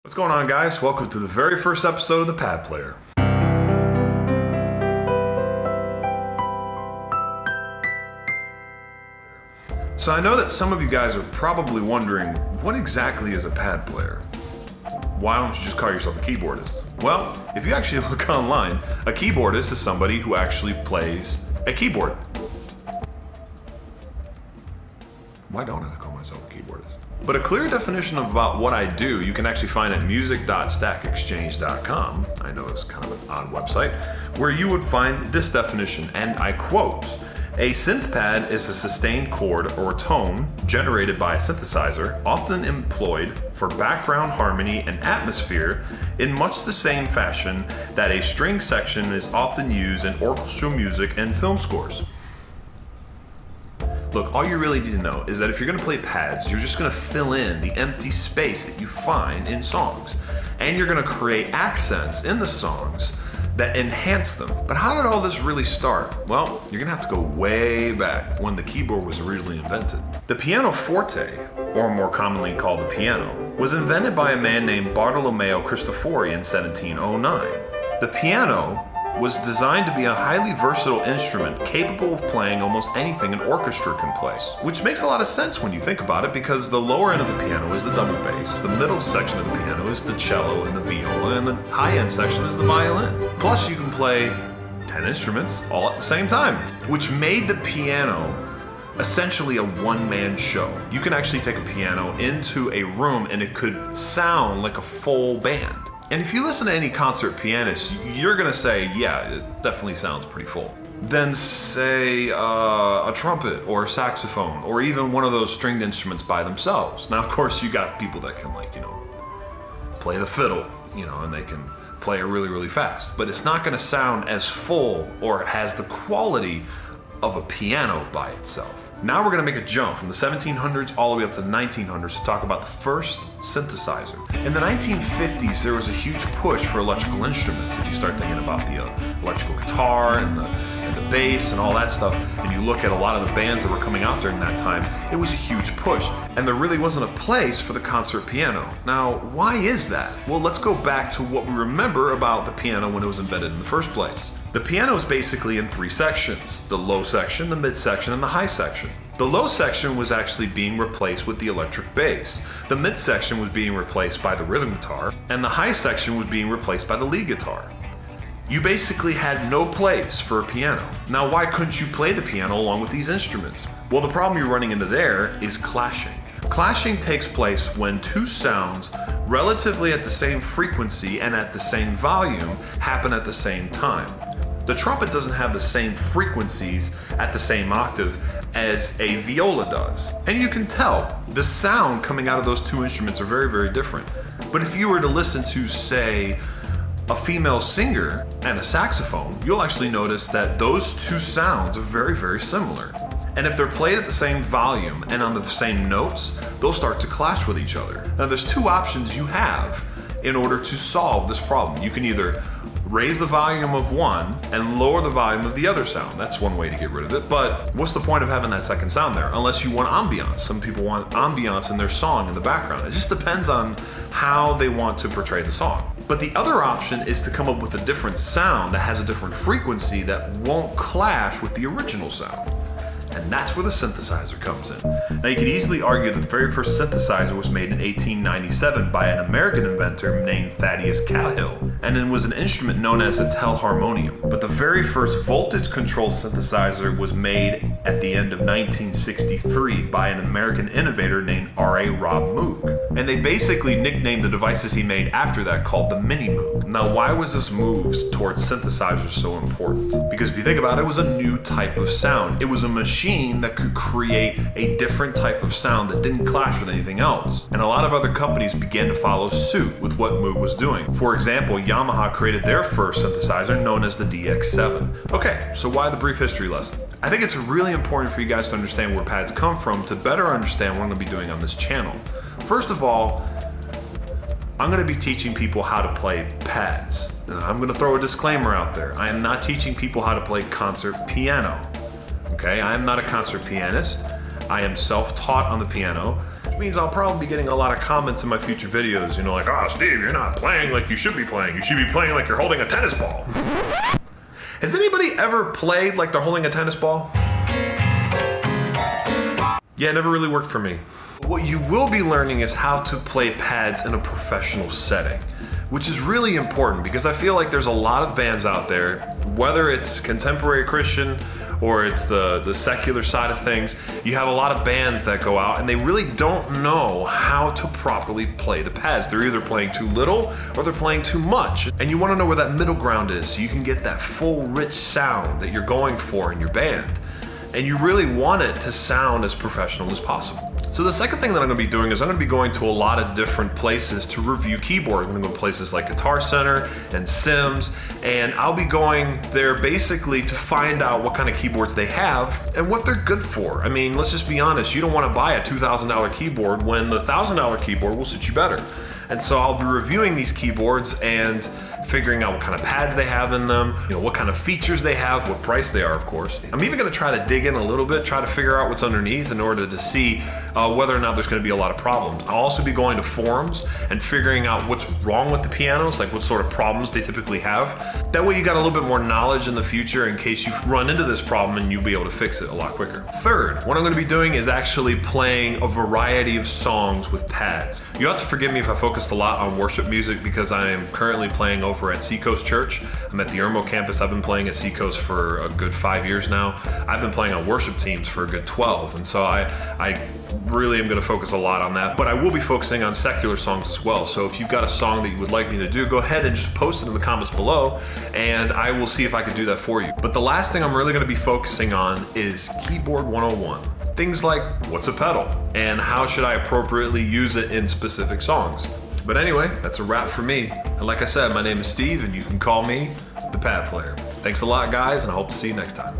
What's going on, guys? Welcome to the very first episode of The Pad Player. So I know that some of you guys are probably wondering, what exactly is a pad player? Why don't you just call yourself a keyboardist? Well, if you actually look online, a keyboardist is somebody who actually plays a keyboard. Why don't I call myself a keyboardist? But a clear definition of about what I do, you can actually find at music.stackexchange.com. I know it's kind of an odd website, where you would find this definition, and I quote, "A synth pad is a sustained chord or tone generated by a synthesizer, often employed for background harmony and atmosphere in much the same fashion that a string section is often used in orchestral music and film scores." Look, all you really need to know is that if you're going to play pads, you're just going to fill in the empty space that you find in songs. And you're going to create accents in the songs that enhance them. But how did all this really start? Well, you're going to have to go way back when the keyboard was originally invented. The pianoforte, or more commonly called the piano, was invented by a man named Bartolomeo Cristofori in 1709. The piano was designed to be a highly versatile instrument capable of playing almost anything an orchestra can play. Which makes a lot of sense when you think about it, because the lower end of the piano is the double bass, the middle section of the piano is the cello and the viola, and the high end section is the violin. Plus you can play 10 instruments all at the same time, which made the piano essentially a one-man show. You can actually take a piano into a room and it could sound like a full band. And if you listen to any concert pianist, you're gonna say, yeah, it definitely sounds pretty full. Then say a trumpet or a saxophone, or even one of those stringed instruments by themselves. Now, of course, you got people that can play the fiddle, and they can play it really, really fast. But it's not gonna sound as full or has the quality of a piano by itself. Now we're going to make a jump from the 1700s all the way up to the 1900s to talk about the first synthesizer. In the 1950s, there was a huge push for electrical instruments. If you start thinking about the electrical guitar and the bass and all that stuff, and you look at a lot of the bands that were coming out during that time, it was a huge push. And there really wasn't a place for the concert piano. Now, why is that? Well, let's go back to what we remember about the piano when it was invented in the first place. The piano is basically in three sections: the low section, the mid section, and the high section. The low section was actually being replaced with the electric bass. The mid section was being replaced by the rhythm guitar, and the high section was being replaced by the lead guitar. You basically had no place for a piano. Now, why couldn't you play the piano along with these instruments? Well, the problem you're running into there is clashing. Clashing takes place when two sounds relatively at the same frequency and at the same volume happen at the same time. The trumpet doesn't have the same frequencies at the same octave as a viola does. And you can tell the sound coming out of those two instruments are very, very different. But if you were to listen to, say, a female singer and a saxophone, you'll actually notice that those two sounds are very, very similar. And if they're played at the same volume and on the same notes, they'll start to clash with each other. Now, there's two options you have in order to solve this problem. You can either raise the volume of one and lower the volume of the other sound. That's one way to get rid of it. But what's the point of having that second sound there? Unless you want ambiance. Some people want ambiance in their song in the background. It just depends on how they want to portray the song. But the other option is to come up with a different sound that has a different frequency that won't clash with the original sound. And that's where the synthesizer comes in. Now, you could easily argue that the very first synthesizer was made in 1897 by an American inventor named Thaddeus Cahill, and it was an instrument known as a telharmonium. But the very first voltage-controlled synthesizer was made at the end of 1963 by an American innovator named R.A. Rob Moog. And they basically nicknamed the devices he made after that, called the Mini Moog. Now, why was this move towards synthesizers so important? Because if you think about it, it was a new type of sound. It was a machine that could create a different type of sound that didn't clash with anything else. And a lot of other companies began to follow suit with what Moog was doing. For example, Yamaha created their first synthesizer known as the DX7. Okay, so why the brief history lesson? I think it's really important for you guys to understand where pads come from to better understand what I'm going to be doing on this channel. First of all, I'm going to be teaching people how to play pads. I'm going to throw a disclaimer out there. I am not teaching people how to play concert piano. Okay, I am not a concert pianist. I am self-taught on the piano. means I'll probably be getting a lot of comments in my future videos, you know, like, oh, Steve, you're not playing like you should be playing. You should be playing like you're holding a tennis ball. Has anybody ever played like they're holding a tennis ball? Yeah, it never really worked for me. What you will be learning is how to play pads in a professional setting, which is really important because I feel like there's a lot of bands out there, whether it's contemporary Christian or it's the secular side of things, you have a lot of bands that go out and they really don't know how to properly play the pads. They're either playing too little or they're playing too much. And you want to know where that middle ground is so you can get that full, rich sound that you're going for in your band. And you really want it to sound as professional as possible. So the second thing that I'm going to be doing is I'm going to be going to a lot of different places to review keyboards. I'm going to go to places like Guitar Center and Sims, and I'll be going there basically to find out what kind of keyboards they have and what they're good for. I mean, let's just be honest, you don't want to buy a $2,000 keyboard when the $1,000 keyboard will suit you better. And so I'll be reviewing these keyboards and figuring out what kind of pads they have in them, you know, what kind of features they have, what price they are, of course. I'm even gonna try to dig in a little bit, try to figure out what's underneath in order to see whether or not there's gonna be a lot of problems. I'll also be going to forums and figuring out what's wrong with the pianos, like what sort of problems they typically have. That way you got a little bit more knowledge in the future in case you run into this problem and you'll be able to fix it a lot quicker. Third, what I'm gonna be doing is actually playing a variety of songs with pads. You have to forgive me if I focused a lot on worship music because I am currently playing over at Seacoast Church. I'm at the Irmo campus. I've been playing at Seacoast for a good 5 years now. I've been playing on worship teams for a good 12, and so I really am going to focus a lot on that. But I will be focusing on secular songs as well. So if you've got a song that you would like me to do, go ahead and just post it in the comments below, and I will see if I can do that for you. But the last thing I'm really going to be focusing on is Keyboard 101. Things like, what's a pedal? And how should I appropriately use it in specific songs? But anyway, that's a wrap for me. And like I said, my name is Steve, and you can call me the Pad Player. Thanks a lot, guys, and I hope to see you next time.